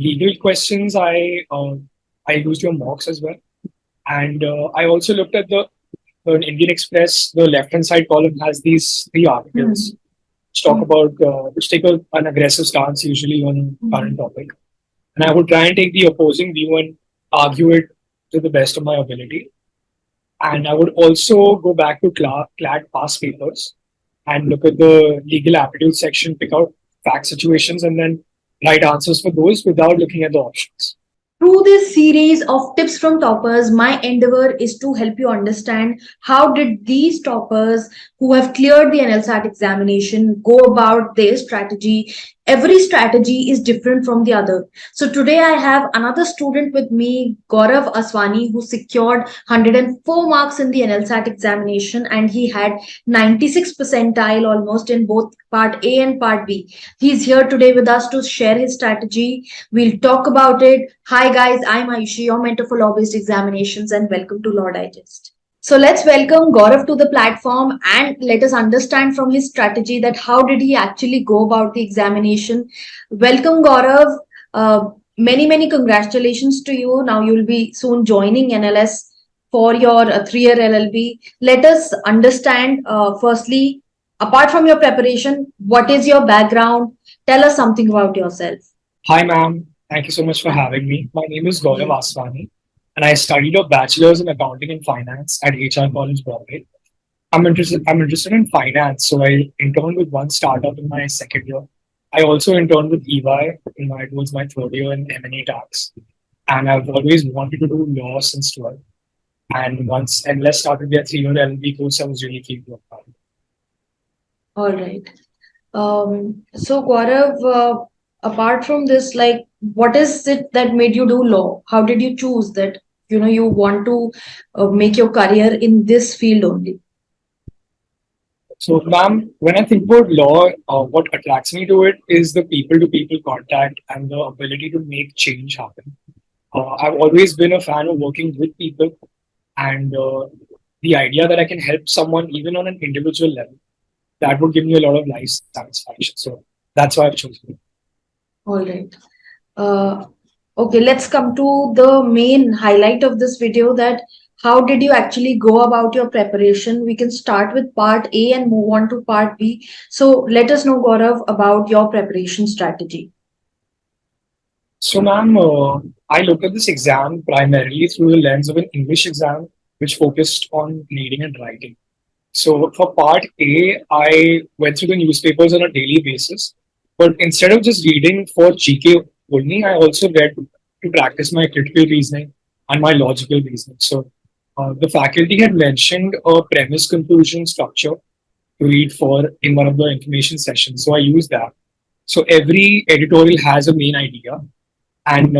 legal questions, I used your mocks as well, and I also looked at the Indian Express. The left hand side column has these three articles which talk about which take an aggressive stance usually on current topic, and I would try and take the opposing view and argue it to the best of my ability. And I would also go back to CLAD past papers and look at the legal aptitude section, pick out fact situations, and then write answers for those without looking at the options. Through this series of tips from toppers, my endeavor is to help you understand how did these toppers who have cleared the NLSAT examination go about their strategy. Every strategy is different from the other. So today I have another student with me, Gaurav Aswani, who secured 104 marks in the NLSAT examination, and he had 96 percentile almost in both part A and part B. He's here today with us to share his strategy. We'll talk about it. Hi guys, I'm Ayushi, your mentor for law-based examinations, and welcome to Law Digest. So let's welcome Gaurav to the platform and let us understand from his strategy that how did he actually go about the examination. Welcome Gaurav. Many congratulations to you. Now you'll be soon joining NLS for your 3-year LLB. Let us understand firstly, apart from your preparation, what is your background? Tell us something about yourself. Hi, ma'am. Thank you so much for having me. My name is Gaurav Aswani, and I studied a bachelor's in accounting and finance at HR College, Bombay. I'm interested in finance, so I interned with one startup in my second year. I also interned with EY towards my third year in M&A tax, and I've always wanted to do law since 12. And once NLS started their 3-year LLB course, I was really keen to apply. All right. So Gaurav, apart from this, like, what is it that made you do law? How did you choose that, you want to make your career in this field only? So, ma'am, when I think about law, what attracts me to it is the people-to-people contact and the ability to make change happen. I've always been a fan of working with people, and the idea that I can help someone even on an individual level, that would give me a lot of life satisfaction. So that's why I've chosen it. All right. Okay, let's come to the main highlight of this video, that how did you actually go about your preparation? We can start with part A and move on to part B. So let us know, Gaurav, about your preparation strategy. So, ma'am, I looked at this exam primarily through the lens of an English exam, which focused on reading and writing. So, for part A, I went through the newspapers on a daily basis. But instead of just reading for GK only, I also read to practice my critical reasoning and my logical reasoning. So, the faculty had mentioned a premise conclusion structure to read for in one of the information sessions. So, I used that. So, every editorial has a main idea, and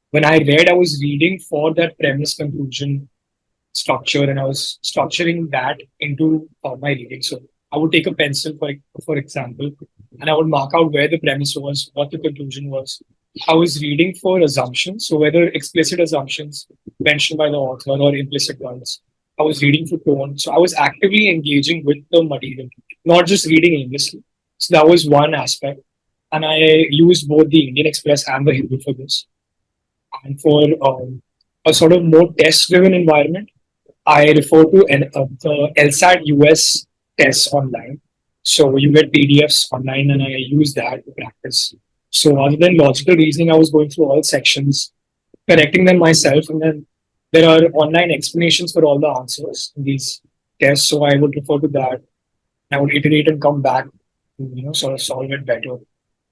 when I read, I was reading for that premise conclusion structure, and I was structuring that into my reading. So I would take a pencil, for example, and I would mark out where the premise was, what the conclusion was. I was reading for assumptions, so whether explicit assumptions mentioned by the author or implicit ones. I was reading for tone, so I was actively engaging with the material, not just reading aimlessly. So that was one aspect, and I used both the Indian Express and the Hindu for this. And for a sort of more test-driven environment, I refer to the LSAT US tests online. So you get PDFs online, and I use that to practice. So other than logical reasoning, I was going through all sections, correcting them myself, and then there are online explanations for all the answers in these tests. So I would refer to that. I would iterate and come back to sort of solve it better.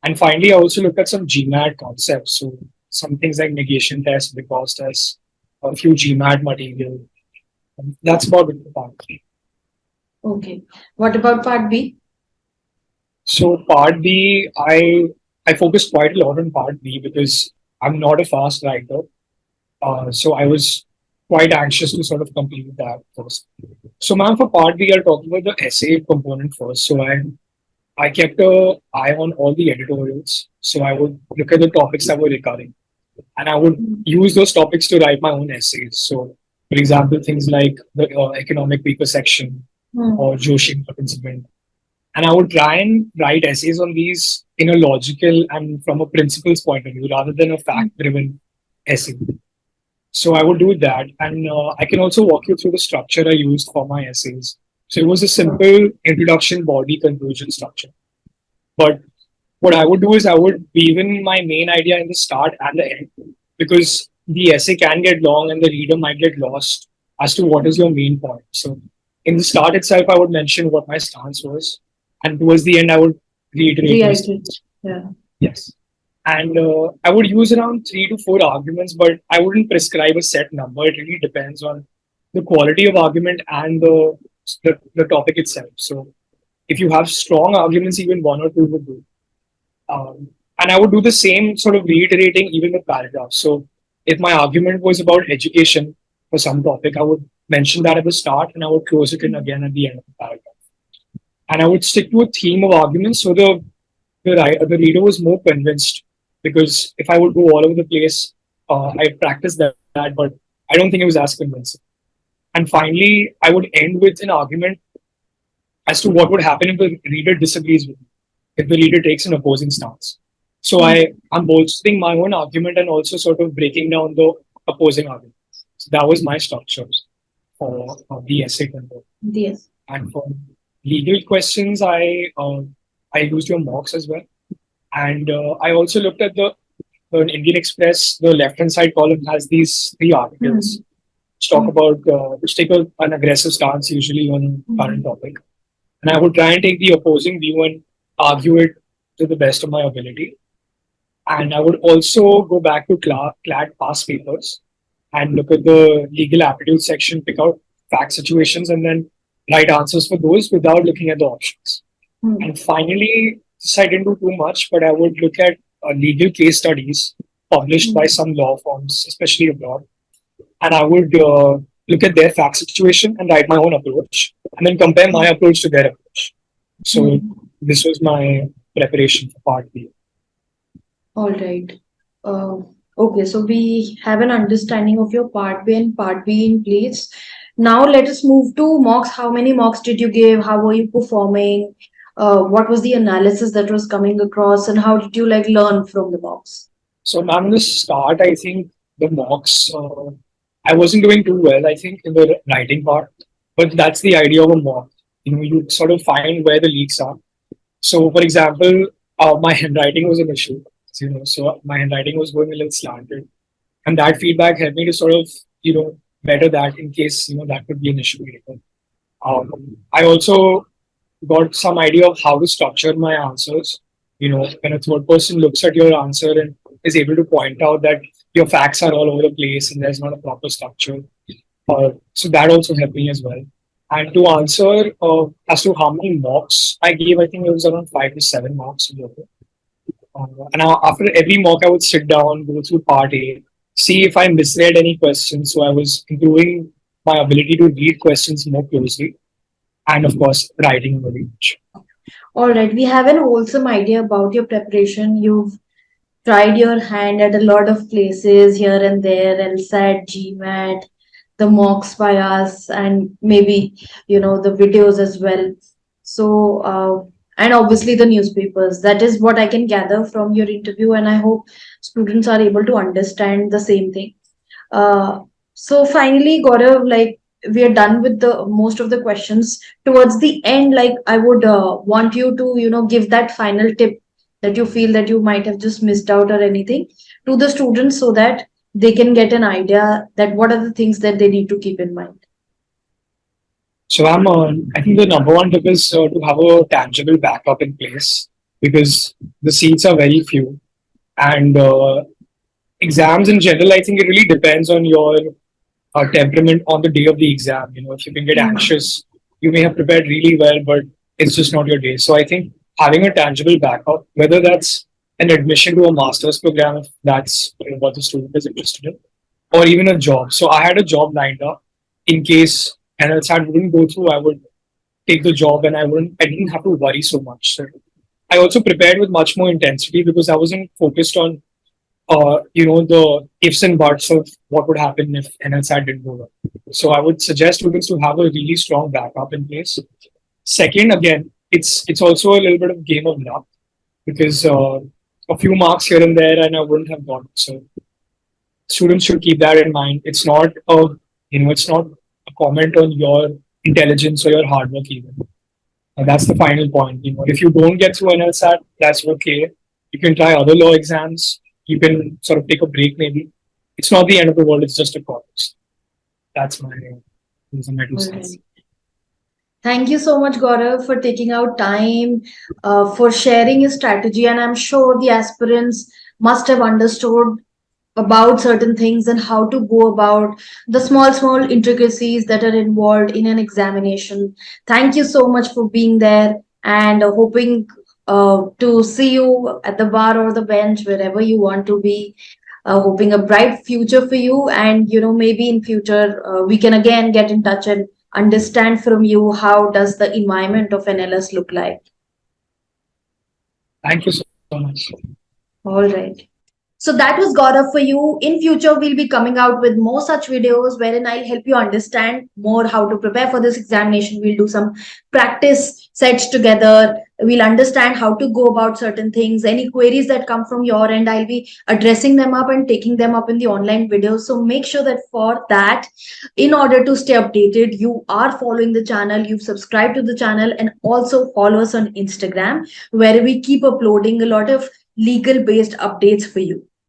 And finally, I also looked at some GMAT concepts. So some things like negation test, because test, a few GMAT material. That's about it for part B. Okay. What about part B? So part B, I focused quite a lot on part B because I'm not a fast writer. So I was quite anxious to sort of complete that first. So ma'am, for part B, I'll talk about the essay component first. So I kept an eye on all the editorials. So I would look at the topics that were recurring, and I would use those topics to write my own essays. So, for example, things like the economic paper section or Joshi incident. And I would try and write essays on these in a logical and from a principles point of view rather than a fact driven essay. So I would do that. And I can also walk you through the structure I used for my essays. So it was a simple introduction, body, conclusion structure. But what I would do is I would weave in my main idea in the start and the end because the essay can get long and the reader might get lost as to what is your main point. So in the start itself, I would mention what my stance was, and towards the end, I would reiterate my Reiterate. stance. Yeah. Yes. And I would use around 3 to 4 arguments, but I wouldn't prescribe a set number. It really depends on the quality of argument and the topic itself. So if you have strong arguments, even 1 or 2 would do. And I would do the same sort of reiterating even with paragraphs. So if my argument was about education for some topic, I would mention that at the start and I would close it in again at the end of the paragraph. And I would stick to a theme of arguments so the reader was more convinced. Because if I would go all over the place, I practiced that, but I don't think it was as convincing. And finally, I would end with an argument as to what would happen if the reader disagrees with me, if the reader takes an opposing stance. So I'm bolstering my own argument and also sort of breaking down the opposing argument. So that was my structure for the essay content. Yes. And for legal questions, I used your mocks as well. And I also looked at the Indian Express. The left hand side column has these 3 articles which talk about which take an aggressive stance usually on current topic. And I would try and take the opposing view and argue it to the best of my ability. And I would also go back to CLAD past papers and look at the legal aptitude section, pick out fact situations, and then write answers for those without looking at the options. And finally, this I didn't do too much, but I would look at legal case studies published by some law firms, especially abroad. And I would look at their fact situation and write my own approach, and then compare my approach to their approach. So this was my preparation for part B. All right. Okay, so we have an understanding of your part B and part B in place. Now let us move to mocks. How many mocks did you give? How were you performing? What was the analysis that was coming across, and how did you like learn from the mocks? So, ma'am, in the start, I think the mocks, I wasn't doing too well, I think, in the writing part. But that's the idea of a mock. You sort of find where the leaks are. So, for example, my handwriting was an issue. So my handwriting was going a little slanted, and that feedback helped me to sort of better that in case that could be an issue later. I also got some idea of how to structure my answers. When a third person looks at your answer and is able to point out that your facts are all over the place and there's not a proper structure. So that also helped me as well. And to answer as to how many mocks I gave, I think it was around 5 to 7 mocks. And after every mock, I would sit down, go through part A, see if I misread any questions. So I was improving my ability to read questions more closely, and of course, writing on the page. All right, we have an wholesome idea about your preparation. You've tried your hand at a lot of places here and there, LSAT, GMAT, the mocks by us, and maybe the videos as well. So and obviously the newspapers. That is what I can gather from your interview, and I hope students are able to understand the same thing. So finally, Gaurav, like we are done with the most of the questions. Towards the end, like I would want you to give that final tip that you feel that you might have just missed out or anything to the students so that they can get an idea that what are the things that they need to keep in mind. So I think the number one tip is to have a tangible backup in place because the seats are very few, and exams in general, I think it really depends on your temperament on the day of the exam. If you can get anxious, you may have prepared really well, but it's just not your day. So I think having a tangible backup, whether that's an admission to a master's program, if that's what the student is interested in, or even a job. So I had a job lined up in case NLSAT wouldn't go through. I would take the job, and I didn't have to worry so much. So I also prepared with much more intensity because I wasn't focused on the ifs and buts of what would happen if NLSAT didn't go well. So I would suggest students to have a really strong backup in place. Second, again, it's also a little bit of game of luck because a few marks here and there and I wouldn't have gotten. So students should keep that in mind. It's not a it's not a comment on your intelligence or your hard work even. And that's the final point. If you don't get through NLSAT, that's okay. You can try other law exams. You can sort of take a break maybe. It's not the end of the world. It's just a course. That's my those are my two All cents. right. Thank you so much, Gaurav, for taking out time, for sharing your strategy. And I'm sure the aspirants must have understood about certain things and how to go about the small intricacies that are involved in an examination. Thank you so much for being there, and hoping to see you at the bar or the bench, wherever you want to be. Hoping a bright future for you, and maybe in future we can again get in touch and understand from you how does the environment of an LS look like. Thank you so much. All right. So that was Gaurav for you. In future, we'll be coming out with more such videos wherein I'll help you understand more how to prepare for this examination. We'll do some practice sets together. We'll understand how to go about certain things. Any queries that come from your end, I'll be addressing them up and taking them up in the online videos. So make sure that for that, in order to stay updated, you are following the channel, you've subscribed to the channel, and also follow us on Instagram, where we keep uploading a lot of legal based updates for you.